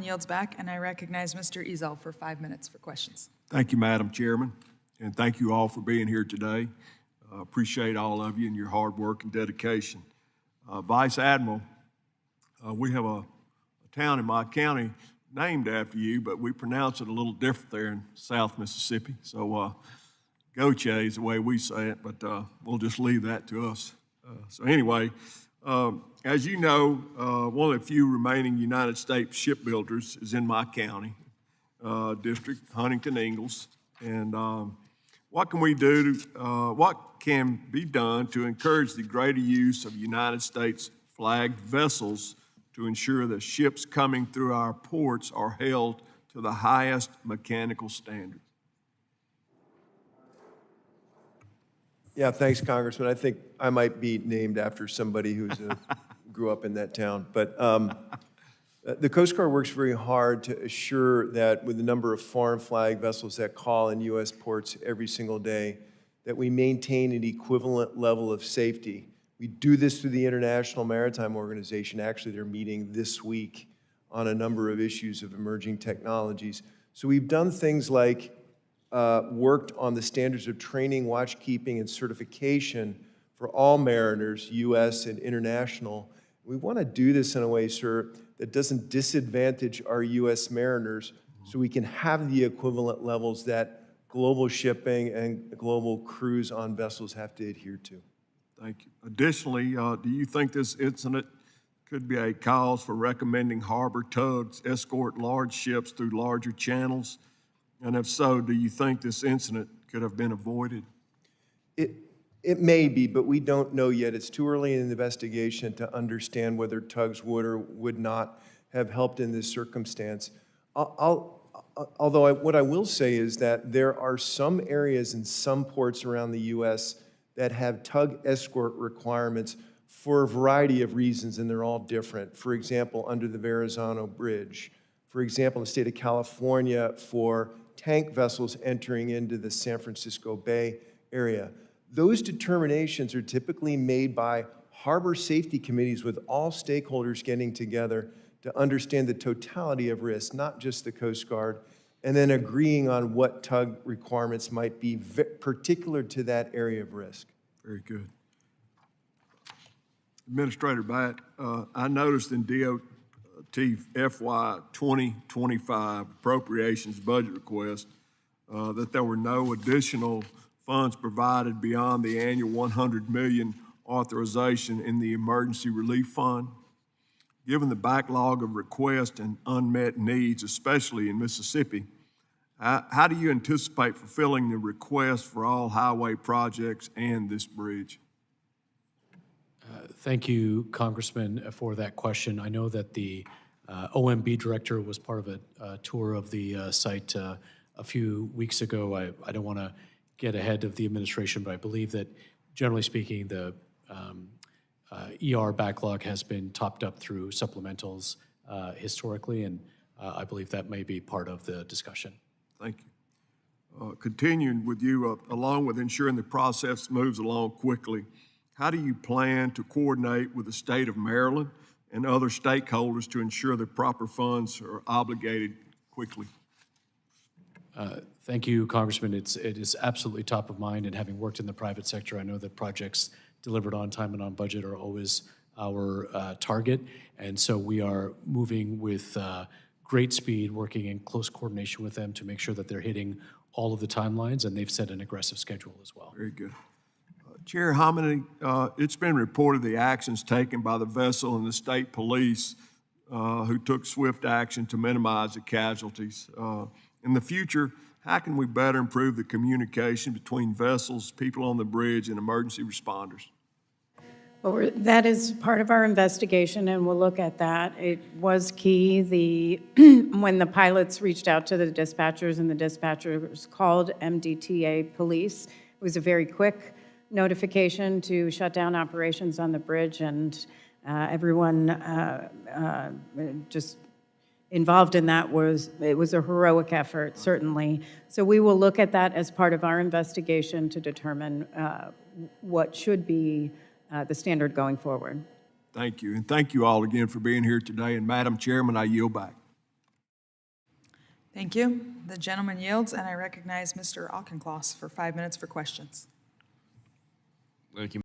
Yields back, and I recognize Mr. Ezell for 5 minutes for questions. Thank you, Madam Chairman, and thank you all for being here today. Appreciate all of you and your hard work and dedication. Vice Admiral, we have a town in my county named after you, but we pronounce it a little different there in South Mississippi. So Goche is the way we say it, but we'll just leave that to us. So anyway, as you know, one of the few remaining United States shipbuilders is in my county district, Huntington Ingalls. And what can we do, what can be done to encourage the greater use of United States flagged vessels to ensure that ships coming through our ports are held to the highest mechanical standards? Yeah, thanks, Congressman. I think I might be named after somebody who grew up in that town. But the Coast Guard works very hard to assure that with the number of foreign flag vessels that call in U.S. ports every single day, that we maintain an equivalent level of safety. We do this through the International Maritime Organization. Actually, they're meeting this week on a number of issues of emerging technologies. So we've done things like worked on the standards of training, watchkeeping, and certification for all mariners, U.S. and international. We want to do this in a way, sir, that doesn't disadvantage our U.S. mariners so we can have the equivalent levels that global shipping and global crews on vessels have to adhere to. Thank you. Additionally, do you think this incident could be a cause for recommending harbor tugs escort large ships through larger channels? And if so, do you think this incident could have been avoided? It may be, but we don't know yet. It's too early in the investigation to understand whether tugs would or would not have helped in this circumstance. Although what I will say is that there are some areas in some ports around the U.S. that have tug escort requirements for a variety of reasons, and they're all different. For example, under the Verrazano Bridge. For example, in the state of California for tank vessels entering into the San Francisco Bay area. Those determinations are typically made by harbor safety committees with all stakeholders getting together to understand the totality of risk, not just the Coast Guard, and then agreeing on what tug requirements might be particular to that area of risk. Very good. Administrator Batt, I noticed in DOT FY 2025 appropriations budget request that there were no additional funds provided beyond the annual $100 million authorization in the Emergency Relief Fund. Given the backlog of requests and unmet needs, especially in Mississippi, how do you anticipate fulfilling the request for all highway projects and this bridge? Thank you, Congressman, for that question. I know that the OMB director was part of a tour of the site a few weeks ago. I don't want to get ahead of the administration, but I believe that, generally speaking, the ER backlog has been topped up through supplementals historically, and I believe that may be part of the discussion. Thank you. Continuing with you, along with ensuring the process moves along quickly, how do you plan to coordinate with the state of Maryland and other stakeholders to ensure that proper funds are obligated quickly? Thank you, Congressman. It is absolutely top of mind, and having worked in the private sector, I know that projects delivered on time and on budget are always our target, and so we are moving with great speed, working in close coordination with them to make sure that they're hitting all of the timelines, and they've set an aggressive schedule as well. Very good. Chair, how many, it's been reported the actions taken by the vessel and the state police who took swift action to minimize the casualties. In the future, how can we better improve the communication between vessels, people on the bridge, and emergency responders? Well, that is part of our investigation, and we'll look at that. It was key when the pilots reached out to the dispatchers and the dispatchers called MDTA police. It was a very quick notification to shut down operations on the bridge, and everyone just involved in that it was a heroic effort, certainly. So we will look at that as part of our investigation to determine what should be the standard going forward. Thank you, and thank you all again for being here today. And Madam Chairman, I yield back. Thank you. The gentleman yields, and I recognize Mr. Auchincloss for 5 minutes for questions. Thank you,